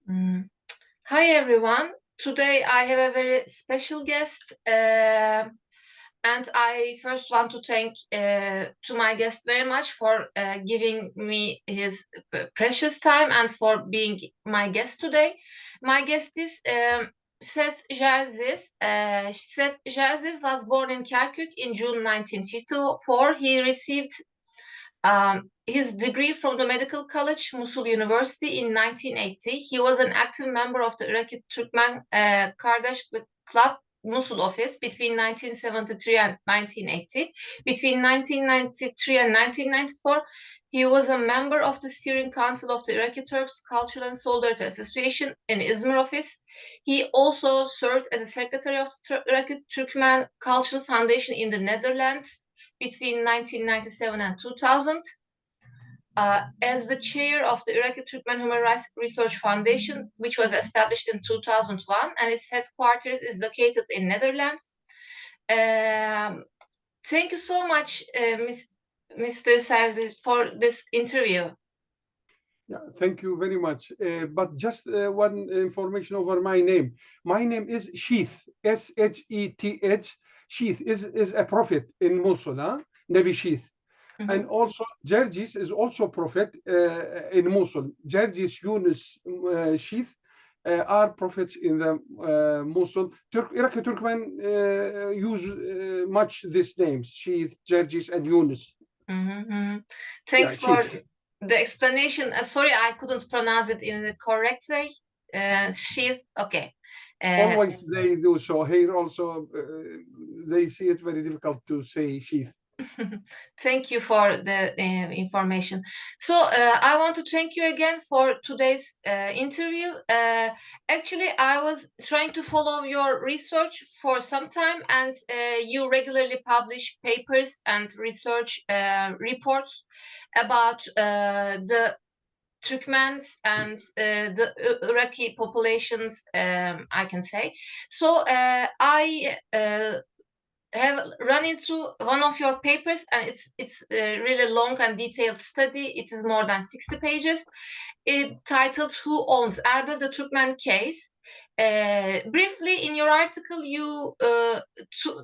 Mm. Hi everyone. Today I have a very special guest, and I first want to thank to my guest very much for giving me his precious time and for being my guest today. My guest is Sheth Jerjis. Sheth Jerjis was born in Kirkuk in June 1954. He received his degree from the Medical College, Musul University in 1980. He was an active member of the Iraqi Turkmen Kardeşlik Club Musul office between 1973 and 1980. Between 1993 and 1994, he was a member of the steering council of the Iraqi Turks Cultural and Solidarity Association in Izmir office. He also served as a secretary of the Iraqi Turkmen Cultural Foundation in the Netherlands between 1997 and 2000, as the chair of the Iraqi Turkmen Human Rights Research Foundation, which was established in 2001, and its headquarters is located in Netherlands. Thank you so much, Mr. Sarzic, for this interview. Yeah, thank you very much. But just one information over my name. My name is Sheth, Sheth. Sheth is a prophet in Mosul, Nabi Sheth. And also Jerjis is also prophet in Mosul. Jerjis, Yunus, Sheth are prophets in the Mosul. Iraqi Turkmen use much these names, Sheth, Jerjis, and Yunus. Thanks for the explanation. Sorry, I couldn't pronounce it in the correct way. Sheath, okay. Always they do so. Here also, they see it very difficult to say sheath. Thank you for the information. So I want to thank you again for today's interview. Actually, I was trying to follow your research for some time, and you regularly publish papers and research reports about the Turkmens and the Iraqi populations, I can say. So I have run into one of your papers, and it's a really long and detailed study. It is more than 60 pages. It titled "Who Owns Erbil: The Turkmen Case." Briefly, in your article,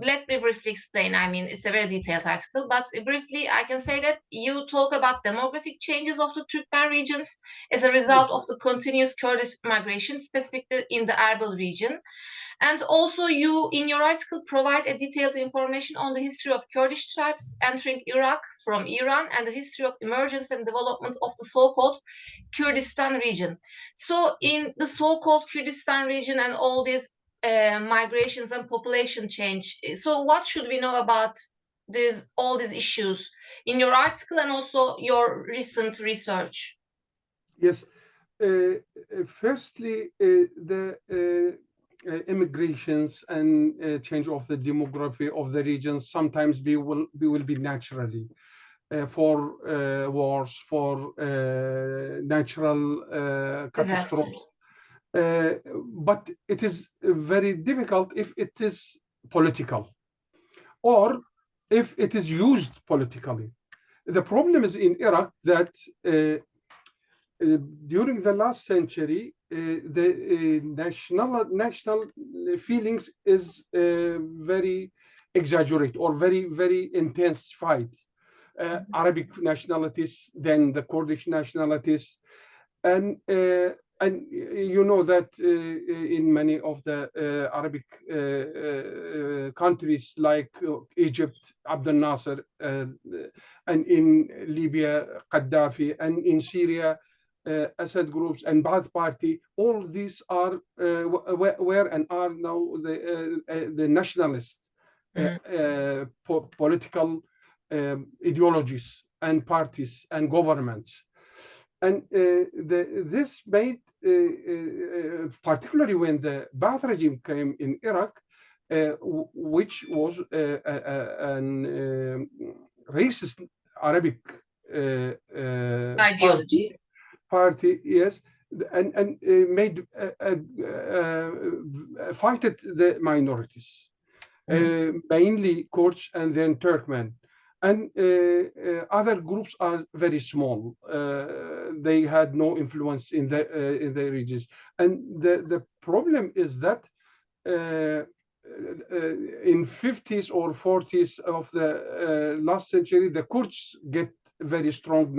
let me briefly explain. I mean, it's a very detailed article, but briefly, I can say that you talk about demographic changes of the Turkmen regions as a result of the continuous Kurdish migration, specifically in the Arbel region. And also, you, in your article, provide a detailed information on the history of Kurdish tribes entering Iraq from Iran and the history of emergence and development of the so-called Kurdistan region. So, in the so-called Kurdistan region and all these migrations and population change, so what should we know about all these issues in your article and also your recent research? Yes. Firstly, the immigrations and change of the demography of the regions sometimes will be naturally for wars, for natural catastrophes. But it is very difficult if it is political or if it is used politically. The problem is in Iraq that during the last century, the national feelings is very exaggerated or very intensified. Arabic nationalities, then the Kurdish nationalities, and you know that in many of the Arabic countries like Egypt, Abdel Nasser, and in Libya, Gaddafi, and in Syria, Assad groups and Ba'ath Party, all these are were and are now the nationalist political ideologies and parties and governments. And this made, particularly when the Ba'ath regime came in Iraq, which was an racist Arabic ideology. Party, yes, and made fighted the minorities, mainly Kurds and then Turkmen. and other groups are very small. They had no influence in the regions, and the problem is that uh, in 50s or 40s of the last century, the Kurds get very strong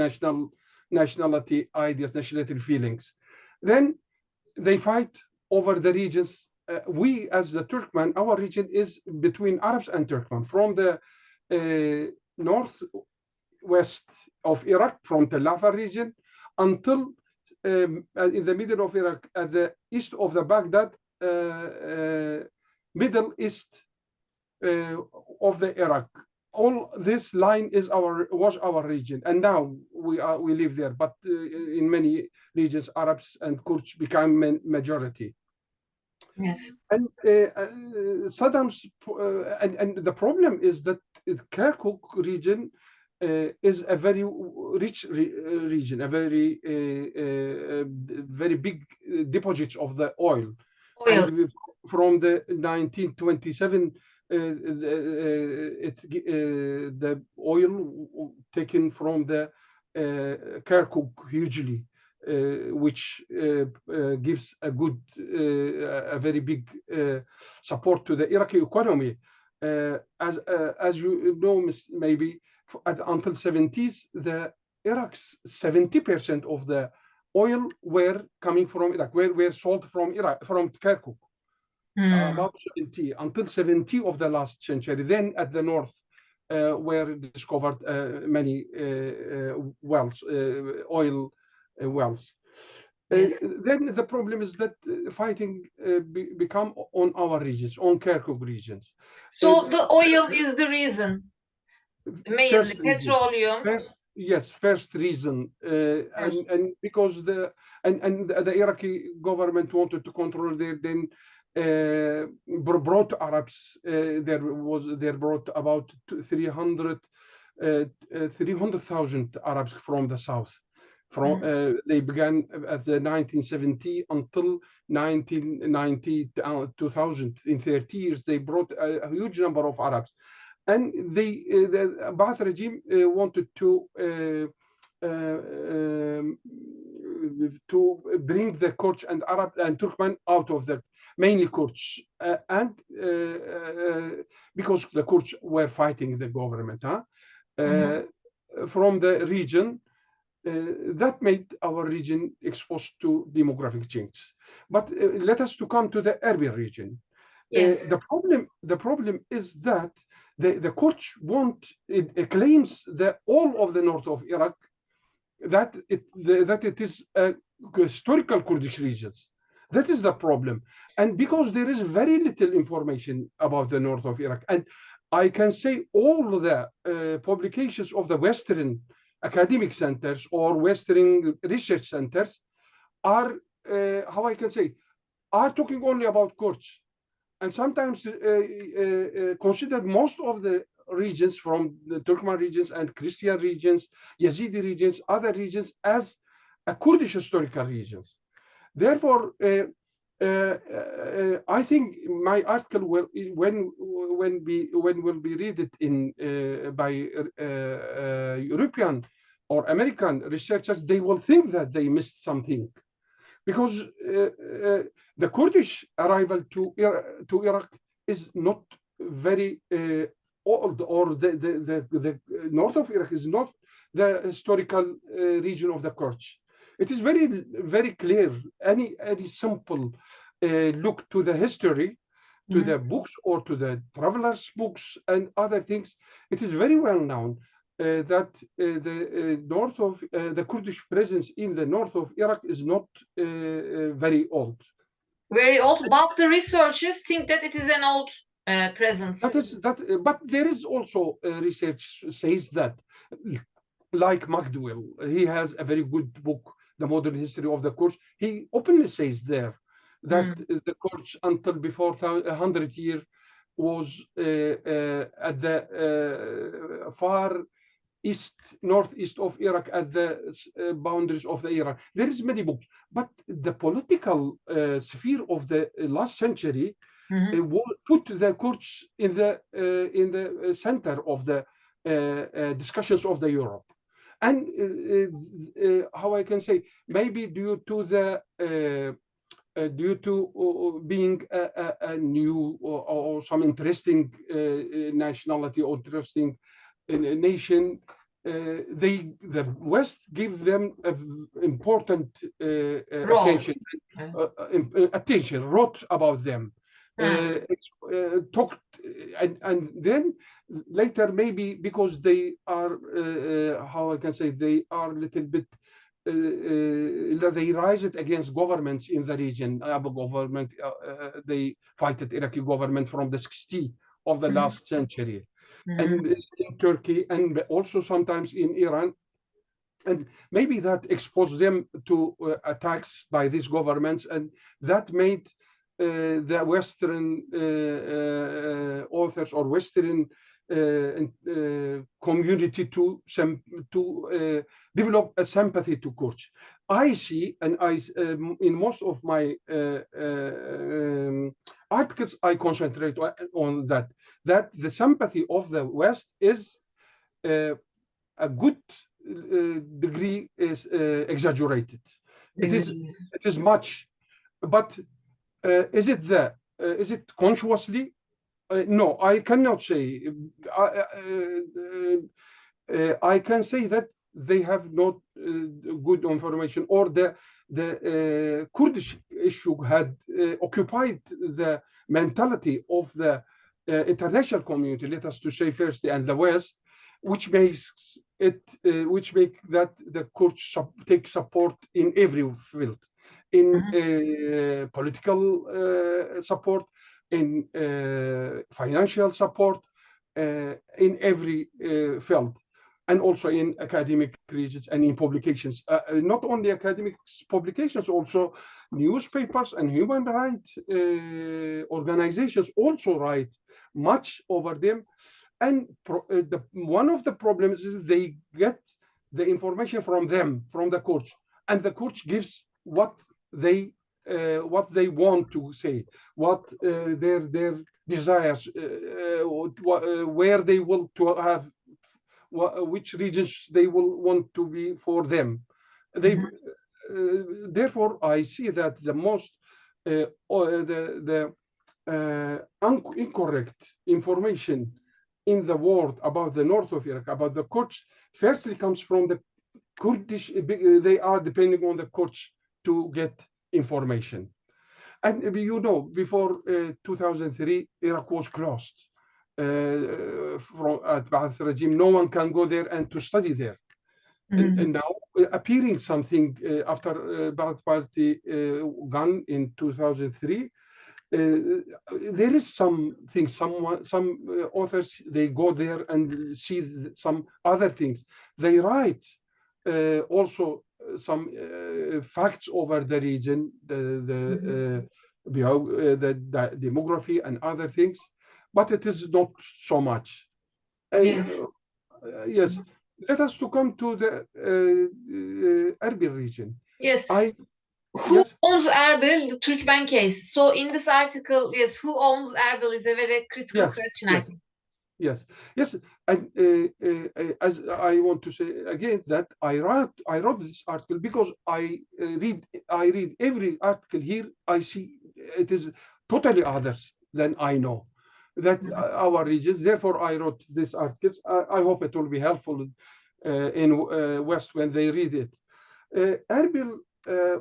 nationality ideas, nationality feelings. Then they fight over the regions. We, as the Turkmen, our region is between Arabs and Turkmen, from the northwest of Iraq, from Tel Afar region, until in the middle of Iraq, at the east of the Baghdad, Middle East of the Iraq. All this line was our region, and now we live there. But in many regions, Arabs and Kurds become majority. Yes. And Saddam's and the problem is that Kirkuk region is a very rich region, a very big deposits of the oil, Oil. and from the 1927 the oil taken from the Kirkuk hugely, which gives a very big support to the Iraqi economy. As you know, maybe until 70s, the Iraq's 70% of the oil were coming from Iraq, were sold from Iraq, from Kirkuk. About 70 until 70 of the last century. Then at the north were discovered many wells, oil wells. Yes. Then the problem is that fighting become on our regions, on Kirkuk regions. So the oil is the reason, mainly First reason, petroleum. first reason, First. and because the Iraqi government wanted to control their then brought Arabs. There brought about 300,000 Arabs from the south. They began at the 1970 until 1990, 2000. In 30 years, they brought a huge number of Arabs, and the Ba'ath regime wanted to bring the Kurds and Arab and Turkmen out of the mainly Kurds, and because the Kurds were fighting the government, from the region. That made our region exposed to demographic change. But let us to come to the Erbil region. Yes. The problem is that the Kurds claims that all of the north of Iraq that it is a historical Kurdish regions. That is the problem, and because there is very little information about the north of Iraq, and I can say all the publications of the Western academic centers or Western research centers are how I can say are talking only about Kurds, and sometimes considered most of the regions from the Turkmen regions and Christian regions, Yazidi regions, other regions as a Kurdish historical regions. Therefore, I think my article will when will be read it in by European or American researchers, they will think that they missed something, because the Kurdish arrival to Iraq is not very old, or the north of Iraq is not the historical region of the Kurds. It is very clear. Any simple look to the history, to the books or to the travelers' books and other things, it is very well known that the north of the Kurdish presence in the north of Iraq is not very old. Very old, but the researchers think that it is an old presence. But there is also research says that, like McDowell, he has a very good book, The Modern History of the Kurds. He openly says there that the Kurds until before 100 years was at the far east, northeast of Iraq, at the boundaries of the Iran. There is many books, but the political sphere of the last century put the Kurds in the center of the discussions of the Europe. And how I can say, maybe due to being a new or some interesting nationality or interesting nation, the West give them important Role. attention, wrote about them, Hmm. talked, and then later maybe because they are how I can say, they are a little bit they rise it against governments in the region. Arab government, they fight the Iraqi government from the 60s of the Hmm. last century, Hmm. and in Turkey, and also sometimes in Iran. And maybe that exposed them to attacks by these governments, and that made the Western authors or Western community to develop a sympathy to Kurds. I see, and in most of my articles, I concentrate on that the sympathy of the West is a good degree is exaggerated. It is Exaggerated. it is much, but is it consciously? No, I cannot say. I can say that they have not good information, or the Kurdish issue had occupied the mentality of the international community. Let us to say firstly, and the West, which makes it, which make that the Kurds take support in every field, in Hmm. political support, in financial support, in every field, and also in academic regions and in publications. Not only academic publications, also newspapers and human rights organizations also write much over them. And one of the problems is they get the information from them, from the coach, and the coach gives what they want to say, what their desires, where they will to have, which regions they will want to be for them. They Hmm. therefore I see that the most the incorrect information in the world about the north of Iraq, about the Kurds, firstly comes from the Kurdish. They are depending on the Kurds to get information. And before 2003, Iraq was closed from at Ba'ath regime. No one can go there and to study there. Hmm. And now appearing something after Ba'ath Party gone in 2003, there is some things, some authors, they go there and see some other things. They write also some facts over the region, Hmm. the demography and other things, but it is not so much. And Yes. yes, let us to come to the Erbil region. Yes. I Who Yes, owns Erbil? The Turkmen case. So in this article, yes, who owns Erbil is a very critical yes, question, I yes. think. Yes, yes, and as I want to say again that I wrote this article because I read every article here. I see it is totally others than I know that Mhm. our regions. Therefore, I wrote this article. I hope it will be helpful in West when they read it. Erbil, uh,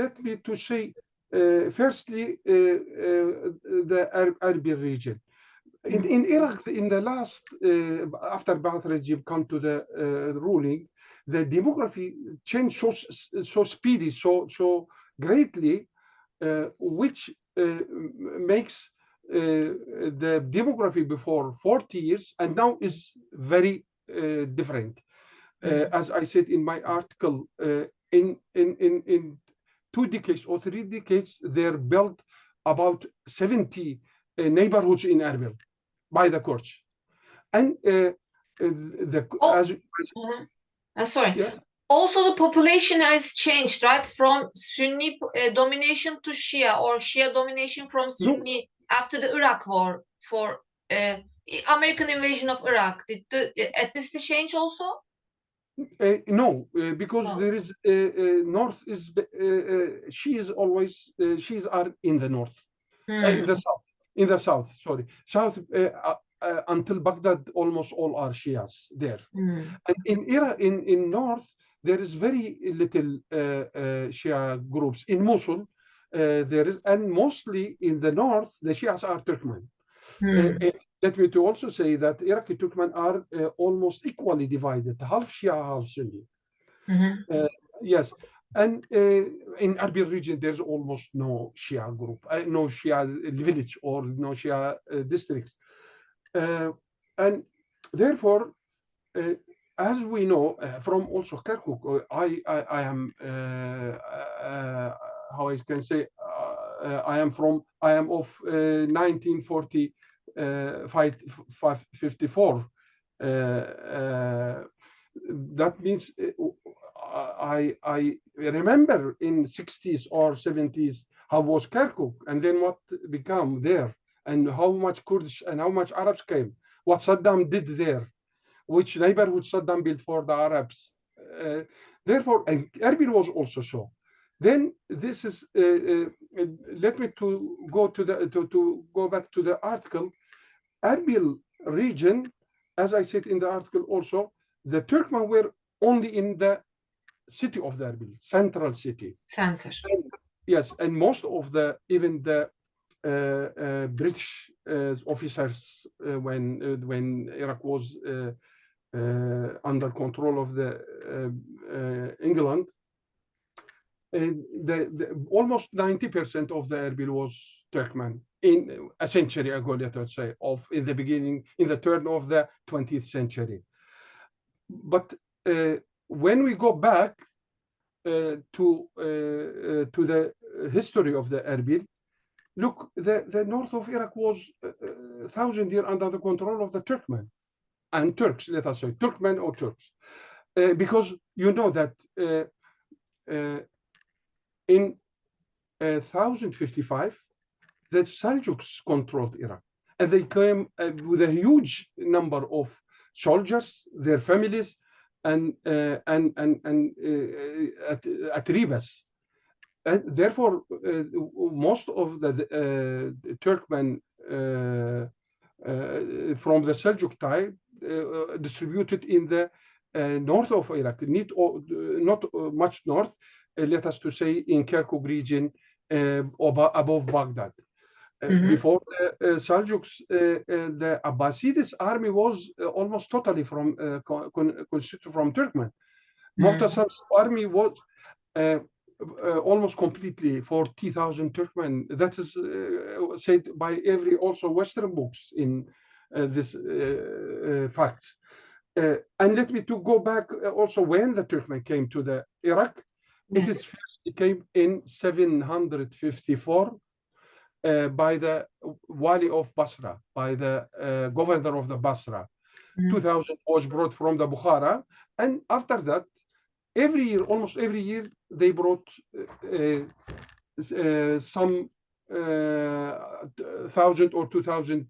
let me to say firstly the Erbil region Mhm. in Iraq, in the last, after Ba'ath regime come to the ruling, the demography changed so speedy, so greatly, which makes the demography before 40 years and now is very different. Mhm. As I said in my article, in 2 decades or 3 decades, they're built about 70 neighborhoods in Erbil by the courts. And the Oh, as mhm. Sorry. yeah, Also, the population has changed, right? From Sunni domination to Shia, or Shia domination from no, Sunni after the Iraq war. For American invasion of Iraq, did the ethnicity change also? No, because No. there is north is she is always she's are in the north, in Hmm. the south, in the south. Sorry, south until Baghdad, almost all are Shias there. Hmm. And in north, there is very little Shia groups. In Mosul, there is, and mostly in the north, the Shias are Turkmen. Hmm. Let me to also say that Iraqi Turkmen are almost equally divided, half Shia, half Sunni. Hmm. Uh, yes, and in Erbil region, there's almost no Shia group, no Shia village or no Shia districts. And therefore, uh, as we know from also Kirkuk, I am how I can say I am of 1940 54. That means I remember in 60s or 70s how was Kirkuk and then what became there and how much Kurdish and how much Arabs came, what Saddam did there, which neighborhood Saddam built for the Arabs. Therefore, and Erbil was also so. Then this is. Let me to go to the to go back to the article. Erbil region, as I said in the article also, the Turkmen were only in the city of the Erbil, central city. Center. And, yes, and most of the even the British officers when Iraq was under control of the England, almost 90% of the Erbil was Turkmen in a century ago, let us say, of in the beginning, in the turn of the 20th century. But when we go back to the history of the Erbil, look, the north of Iraq was 1,000 years under the control of the Turkmen and Turks, let us say, Turkmen or Turks. Because you know that in 1055, the Seljuks controlled Iraq. And they came with a huge number of soldiers, their families, at Ribas. And therefore, most of the Turkmen from the Seljuk time distributed in the north of Iraq, not much north, let us to say in Kirkuk region above Baghdad. Hmm. Before the Seljuks, the Abbasids army was almost totally constituted from Turkmen. Hmm. Mu'tasim's army was uh, almost completely 40,000 Turkmen. That is said by every also Western books in this facts. And let me to go back also when the Turkmen came to the Iraq. Yes. It came in 754 by the Wali of Basra, by the governor of the Basra. Hmm. 2,000 was brought from the Bukhara. And after that, every year, almost every year, they brought some 1,000 or 2,000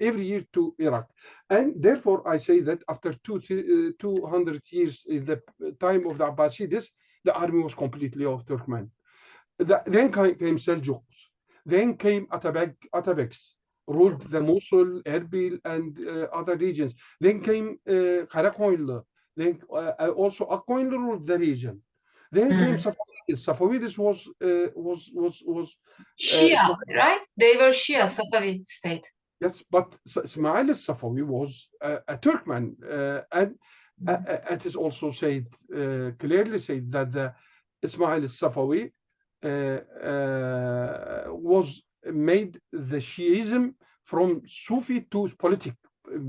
every year to Iraq. And therefore, I say that after 200 years in the time of the Abbasids, the army was completely of Turkmen. Then came Seljuks. Then came Atabeks, ruled the Mosul, Erbil, and other regions. Then came Karakoyunlu. Then also Akkoyunlu ruled the region. Then came Hmm. Safavidis. Safavidis was Shia, Ismail. right? They were Shia, Safavid state. Yes, but Ismail al-Safawi was a Turkmen, and it is also said clearly said that the Ismail al-Safawi was made the Shiism from Sufi to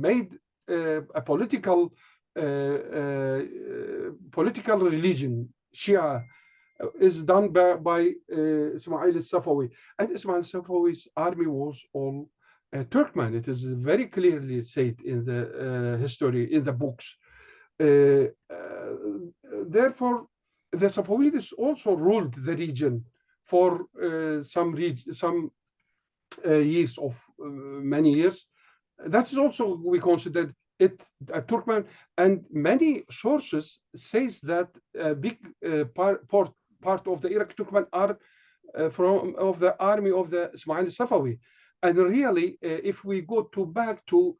made a political religion. Shia is done by Ismail al-Safawi, and Ismail al-Safawi's army was all Turkmen. It is very clearly said in the history, in the books. Therefore, the Safavids also ruled the region for some years of many years. That is also we consider it a Turkmen, and many sources says that a big part of the Iraq Turkmen are from of the army of the Ismail Safawi. And really, if we go to back to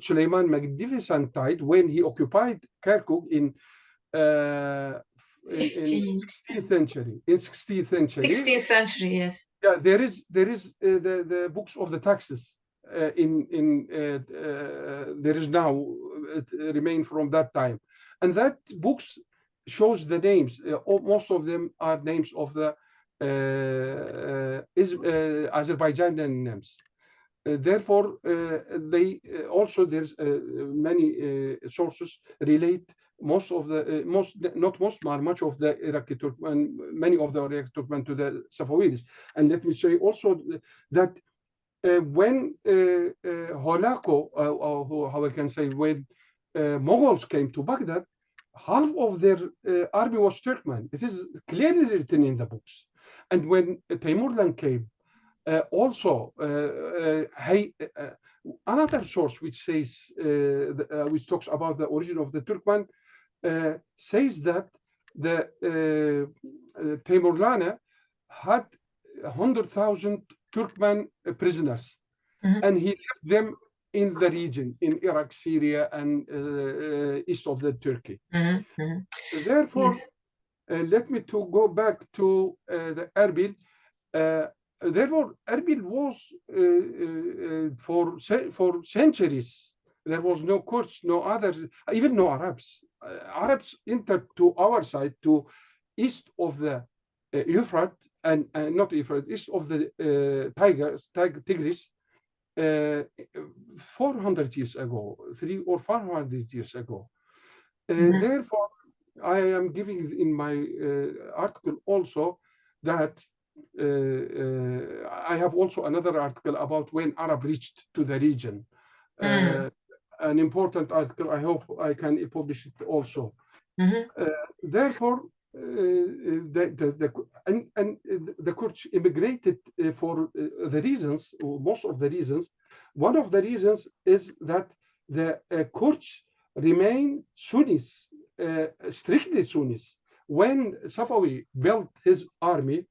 Suleiman Magnificent tide when he occupied Kirkuk uh, in 15th, 16th century, in 16th century, 16th century, yes. yeah, there is the books of the taxes in there is now it remain from that time, and that books shows the names. Most of them are names of the Azerbaijani names. Therefore, they also there's many sources relate most of the most not most much of the Iraqi Turkmen, many of the Iraqi Turkmen to the Safavids. And let me say also that when Holako, or how I can say, when Mongols came to Baghdad, half of their army was Turkmen. It is clearly written in the books. And when Timurlan came, also, another source which says, which talks about the origin of the Turkmen, says that the Timurlana had 100,000 Turkmen prisoners, and he left them in the region, in Iraq, Syria, and east of the Turkey. Therefore, Yes. let me to go back to the Erbil. Therefore, Erbil was for centuries. There was no Kurds, no other, even no Arabs. Arabs entered to our side, to east of the Euphrates, and not Euphrates, east of the Tigris, 400 years ago, 300 or 400 years ago. Therefore, I am giving in my article also that I have also another article about when Arab reached to the region. An important article. I hope I can publish it also. Therefore, the Kurds immigrated for the reasons, most of the reasons. One of the reasons is that the Kurds remain Sunnis, strictly Sunnis. When Safawi built his army,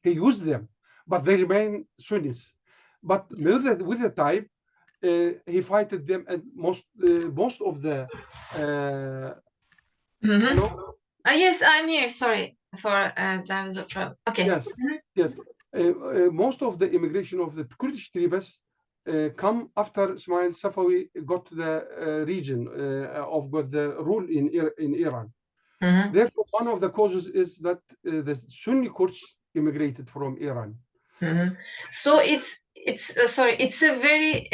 he used them, but they remain Sunnis. But Yes. with the time, he fighted them, and most of the hello. Yes, I'm here. Sorry for there was a problem. Okay. Yes, yes. Most of the immigration of the Kurdish tribes come after Ismail Safawi got the region of got the rule in Iran. Therefore, one of the causes is that the Sunni Kurds immigrated from Iran. So it's sorry, it's a very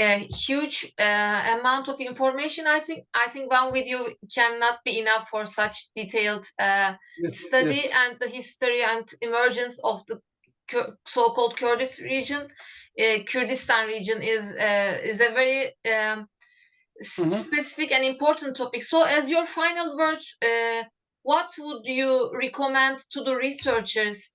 huge amount of information. I think one video cannot be enough for such detailed Yes, study yes. and the history and emergence of the so-called Kurdish region. Kurdistan region is a very specific and important topic. So, as your final words, what would you recommend to the researchers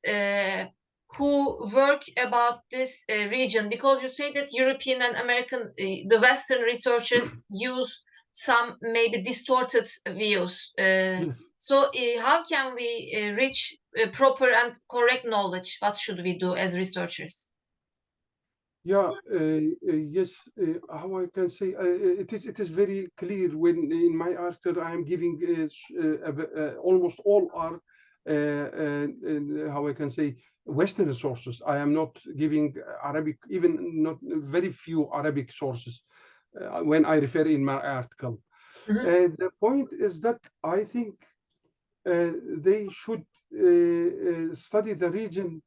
who work about this region? Because you say that European and American, the Western researchers use some maybe distorted views. Yes. So, how can we reach proper and correct knowledge? What should we do as researchers? Yeah, yes. How I can say it is very clear when in my article I am giving almost all are how I can say Western sources. I am not giving Arabic, even not very few Arabic sources when I refer in my article. The point is that I think they should study the region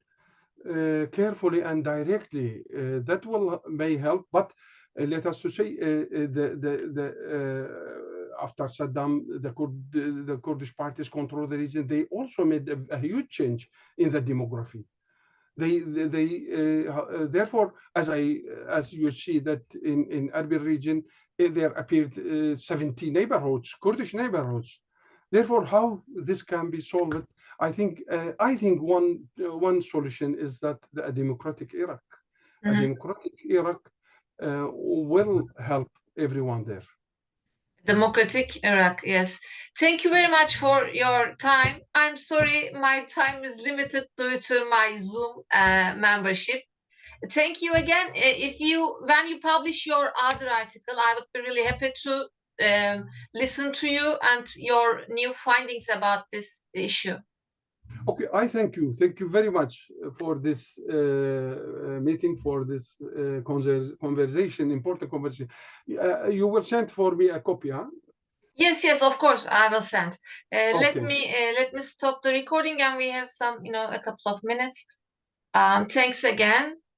carefully and directly. That will may help. But let us to say after Saddam, the Kurdish parties control the region. They also made a huge change in the demography. Therefore, as you see that in Erbil region, there appeared 70 neighborhoods, Kurdish neighborhoods. Therefore, how this can be solved? I think one solution is that a democratic Iraq. A Mhm. democratic Iraq will help everyone there. Democratic Iraq, yes. Thank you very much for your time. I'm sorry my time is limited due to my Zoom membership. Thank you again. If you, when you publish your other article, I would be really happy to listen to you and your new findings about this issue. Okay, I thank you. Thank you very much for this meeting, for this conversation, important conversation. You will send for me a copy, huh? Yes, yes, of course, I will send. Okay. Let me stop the recording, and we have some, a couple of minutes. Thanks again.